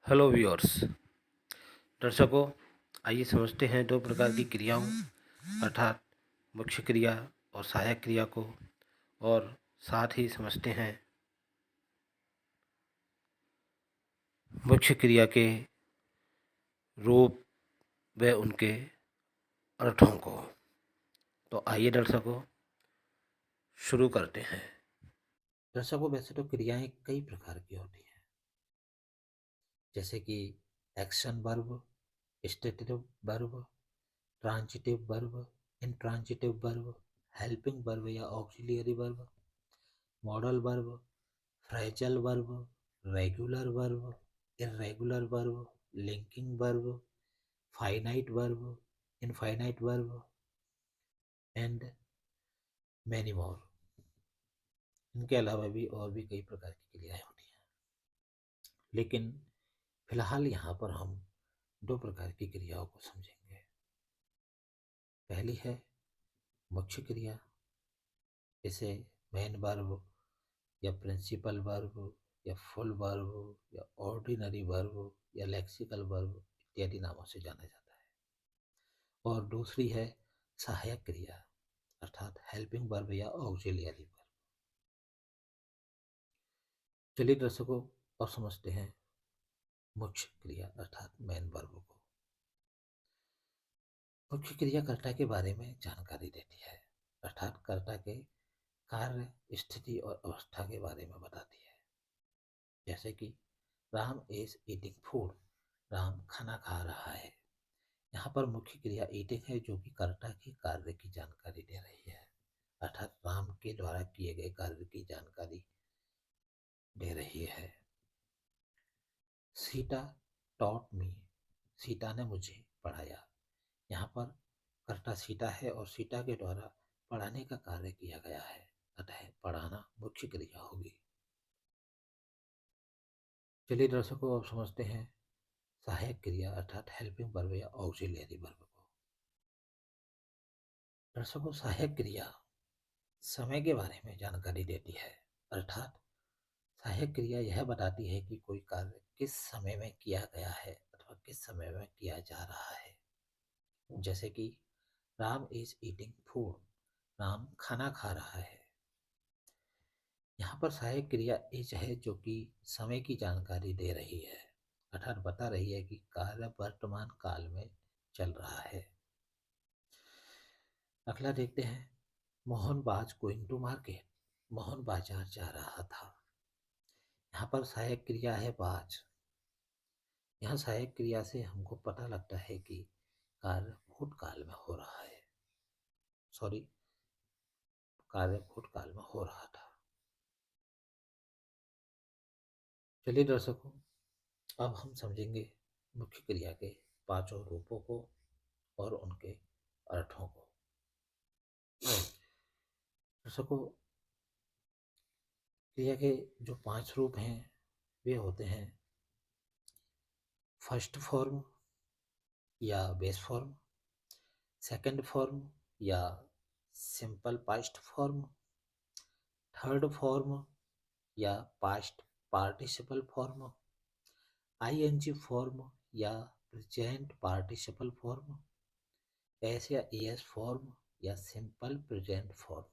Hello viewers. दर्शकों, आइए समझते हैं दो प्रकार की क्रियाओं अर्थात मुख्य क्रिया और सहायक क्रिया को, और साथ ही समझते हैं मुख्य क्रिया के रूप व उनके अर्थों को। तो आइए दर्शकों, शुरू करते हैं। दर्शकों, वैसे तो क्रियाएं कई प्रकार की होती हैं, जैसे कि action verb, stative verb, transitive verb, intransitive verb, helping verb या auxiliary verb, modal verb, phrasal verb, regular verb, irregular verb, linking verb, finite verb, infinite verb and many more. इनके अलावा भी और भी कई प्रकार की क्रियाएं होती हैं, लेकिन फिलहाल यहाँ पर हम दो प्रकार की क्रियाओं को समझेंगे। पहली है मुख्य क्रिया, इसे मेन वर्ब या प्रिंसिपल वर्ब या फुल वर्ब या ऑर्डिनरी वर्ब या लेक्सिकल वर्ब इत्यादि नामों से जाना जाता है। और दूसरी है सहायक क्रिया अर्थात हेल्पिंग वर्ब या ऑक्सिलियरी वर्ब। चलिए दर्शकों, अब समझते हैं मुख्य क्रिया अर्थात मेन वर्ब को। मुख्य क्रिया कर्ता के बारे में जानकारी देती है, अर्थात कर्ता के कार्य, स्थिति और अवस्था के बारे में बताती है। जैसे कि Ram is eating food, Ram खाना खा रहा है। यहाँ पर मुख्य क्रिया ईटिंग है, जो कि कर्ता के कार्य की जानकारी दे रही है, अर्थात राम के द्वारा किए गए कार्य की जानकारी दे रही है। सीता टॉट मी, सीता ने मुझे पढ़ाया। यहाँ पर कर्ता सीता है और सीता के द्वारा पढ़ाने का कार्य किया गया है, अतः पढ़ाना मुख्य क्रिया होगी। चलिए दर्शकों, अब समझते हैं सहायक क्रिया अर्थात हेल्पिंग वर्ब या ऑक्सिलियरी वर्ब को। दर्शकों, सहायक क्रिया समय के बारे में जानकारी देती है, अर्थात सहायक क्रिया यह बताती है कि कोई कार्य किस समय में किया गया है अथवा किस समय में किया जा रहा है। जैसे कि Ram is eating food, Ram खाना खा रहा है। यहाँ पर सहायक क्रिया इज है, जो कि समय की जानकारी दे रही है, अर्थात बता रही है कि कार्य वर्तमान काल में चल रहा है। अगला देखते हैं, Mohan was going to market, Mohan बाजार जा रहा था। यहाँ पर सहायक क्रिया है वाज। यहाँ सहायक क्रिया से हमको पता लगता है कि कार्य भूतकाल में हो रहा है, सॉरी, कार्य भूतकाल में हो रहा था। चलिए दर्शकों, अब हम समझेंगे मुख्य क्रिया के पांचों रूपों को और उनके अर्थों को। दर्शकों, क्रिया के जो पांच रूप हैं वे होते हैं फर्स्ट फॉर्म या बेस फॉर्म, सेकंड फॉर्म या simple past form, third form या past participle form, ING form या प्रेजेंट पार्टिसिपल फॉर्म, एस या एस फॉर्म या सिंपल प्रेजेंट फॉर्म।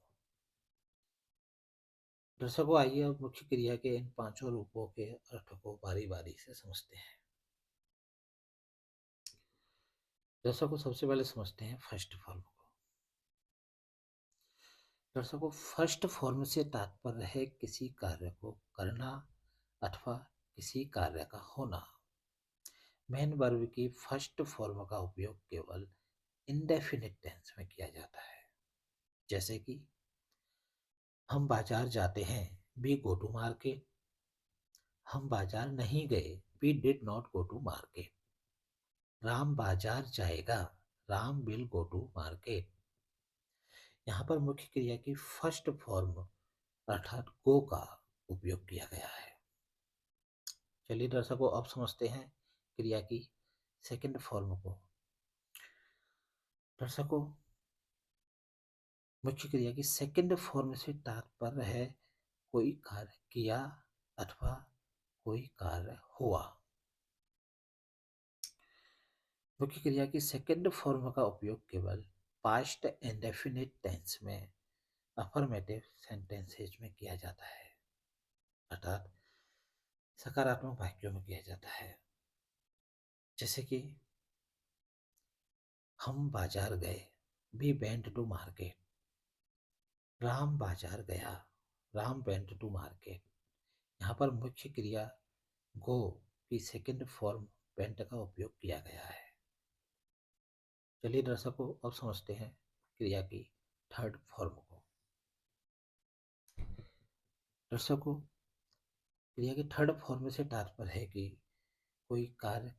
दर्शकों, आइए अब मुख्य क्रिया के इन पांचों रूपों के अर्थ को बारी बारी से समझते हैं। दर्शकों, सबसे पहले समझते हैं फर्स्ट फॉर्म को। दर्शकों, फर्स्ट फॉर्म से तात्पर्य है किसी कार्य को करना अथवा किसी कार्य का होना। मेन वर्ब की फर्स्ट फॉर्म का उपयोग केवल इंडेफिनिट टेंस में किया जाता है। जैसे कि हम बाजार जाते हैं, वी गो टू मार्केट। हम बाजार नहीं गए, we did not go to market. Ram बाजार जाएगा, Ram will go to market. यहाँ पर मुख्य क्रिया की फर्स्ट फॉर्म अर्थात गो का उपयोग किया गया है। चलिए दर्शकों, अब समझते हैं क्रिया की सेकंड फॉर्म को। दर्शकों, मुख्य क्रिया की सेकंड फॉर्म से तात्पर्य है कोई कार्य किया अथवा कोई कार्य हुआ। मुख्य क्रिया की सेकंड फॉर्म का उपयोग केवल पास्ट इंडेफिनिट टेंस में अफर्मेटिव सेंटेंसेज में किया जाता है, अर्थात सकारात्मक वाक्यों में किया जाता है। जैसे कि हम बाजार गए, we went to market. Ram बाजार गया, राम वेंट टू मार्केट। यहाँ पर मुख्य क्रिया गो की सेकंड फॉर्म वेंट का उपयोग किया गया है। चलिए दर्शकों, अब समझते हैं क्रिया की थर्ड फॉर्म को। दर्शकों, क्रिया की थर्ड फॉर्म से तात्पर्य है कि कोई कार्य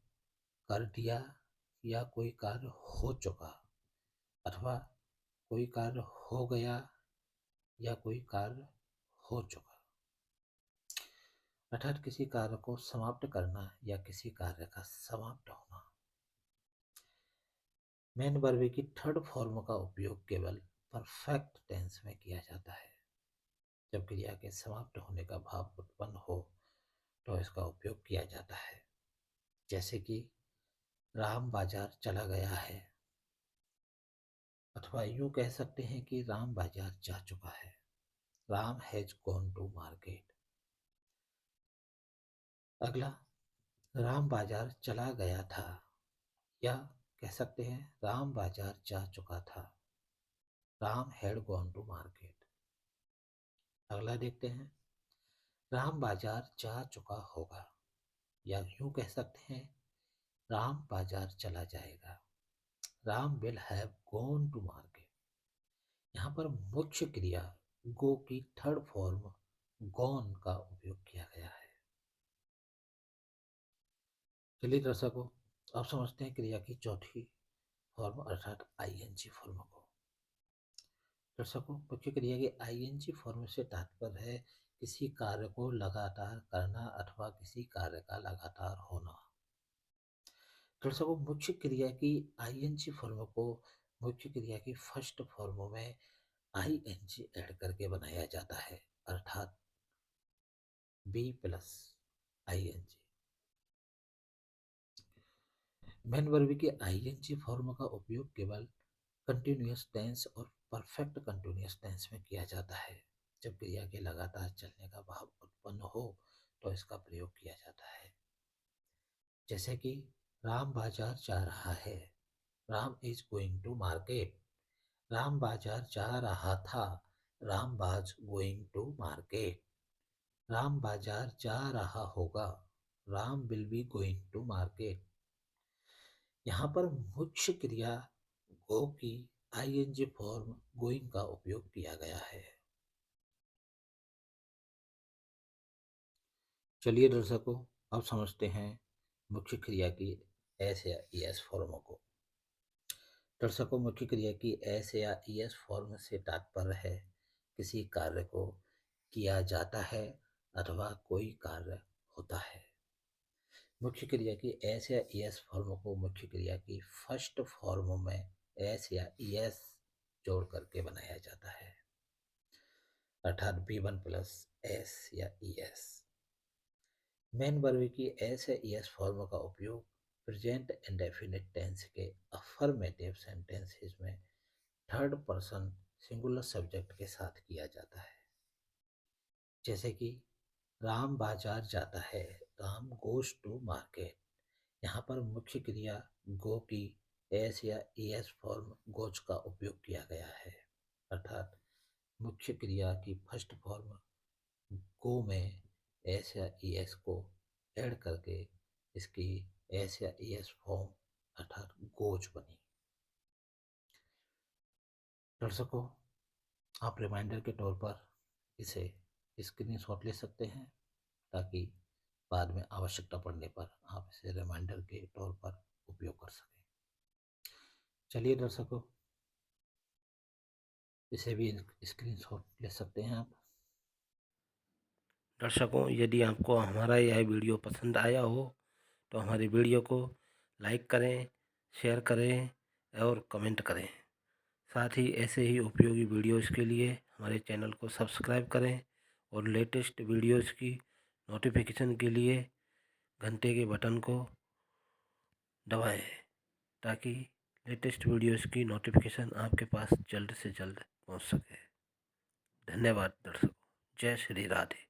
कर दिया या कोई कार्य हो चुका, अथवा कोई कार्य हो गया या कोई कार्य हो चुका, अर्थात किसी कार्य को समाप्त करना या किसी कार्य का समाप्त होना। मेन वर्ब की थर्ड फॉर्म का उपयोग केवल परफेक्ट टेंस में किया जाता है। जब क्रिया के समाप्त होने का भाव उत्पन्न हो तो इसका उपयोग किया जाता है। जैसे कि राम बाजार चला गया है, अथवा यूं कह सकते हैं कि राम बाजार जा चुका है, Ram has gone to market. अगला, राम बाजार चला गया था, या कह सकते हैं राम बाजार जा चुका था, Ram had gone to market. अगला देखते हैं, राम बाजार जा चुका होगा, या यूं कह सकते हैं राम बाजार चला जाएगा, Ram will have gone to market. यहाँ पर मुख्य क्रिया गो की थर्ड फॉर्म गॉन का उपयोग किया गया है। चलिए दर्शकों, अब समझते हैं क्रिया की चौथी फॉर्म अर्थात आईएनजी फॉर्म को। दर्शकों, मुख्य क्रिया के आईएनजी फॉर्म से तात्पर्य है किसी कार्य को लगातार करना अथवा किसी कार्य का लगातार होना। दर्शकों, मुख्य क्रिया की आईएनजी फॉर्म को मुख्य क्रिया की फर्स्ट फॉर्म में आईएनजी ऐड करके बनाया जाता है, अर्थात be plus ING. Main verb के आईएनजी फॉर्म का उपयोग केवल कंटिन्यूअस टेंस और परफेक्ट कंटिन्यूअस टेंस में किया जाता है। जब क्रिया के लगातार चलने का भाव उत्पन्न हो तो इसका प्रयोग किया जाता है। जैसे कि राम बाजार जा रहा है, Ram is going to market. Ram बाजार जा रहा था, Ram was going to market. Ram बाजार जा रहा होगा, Ram will be going to market. यहाँ पर मुख्य क्रिया गो की आईएनजी फॉर्म गोइंग का उपयोग किया गया है। चलिए दर्शकों, अब समझते हैं मुख्य क्रिया की एस या ईएस फॉर्मों को। दर्शकों, मुख्य क्रिया की एस या ईएस फॉर्म से तात्पर्य है किसी कार्य को किया जाता है अथवा कोई कार्य होता है। मुख्य क्रिया की एस या ईएस फॉर्म को मुख्य क्रिया की फर्स्ट फॉर्म में एस या ईएस जोड़ करके बनाया जाता है, अर्थात बी1 प्लस एस या ईएस। मेन वर्ब की एस या ईएस फॉर्म का उपयोग प्रेजेंट इंडेफिनिट टेंस के अफर्मेटिव सेंटेंसेस में थर्ड पर्सन सिंगुलर सब्जेक्ट के साथ किया जाता है। जैसे कि राम बाजार जाता है, राम गोज टू मार्केट। यहाँ पर मुख्य क्रिया गो की एस या ईएस फॉर्म गोज का उपयोग किया गया है, अर्थात मुख्य क्रिया की फर्स्ट फॉर्म गो में एस या ईएस को ऐड करके इसकी एस या ईएस फॉर्म अर्थात गोज बनी। दर्शकों, आप रिमाइंडर के तौर पर इसे स्क्रीनशॉट ले सकते हैं ताकि बाद में आवश्यकता पड़ने पर आप इसे रिमाइंडर के तौर पर उपयोग कर सकें। चलिए दर्शकों, इसे भी स्क्रीनशॉट ले सकते हैं आप। दर्शकों, यदि आपको हमारा यह वीडियो पसंद आया हो तो हमारी वीडियो को लाइक करें, शेयर करें और कमेंट करें। साथ ही ऐसे ही उपयोगी वीडियोज़ के लिए हमारे चैनल को सब्सक्राइब करें और लेटेस्ट वीडियोज़ की नोटिफिकेशन के लिए घंटे के बटन को दबाएं। ताकि लेटेस्ट वीडियोस की नोटिफिकेशन आपके पास जल्द से जल्द पहुंच सके। धन्यवाद दर्शकों। जय श्री राधे।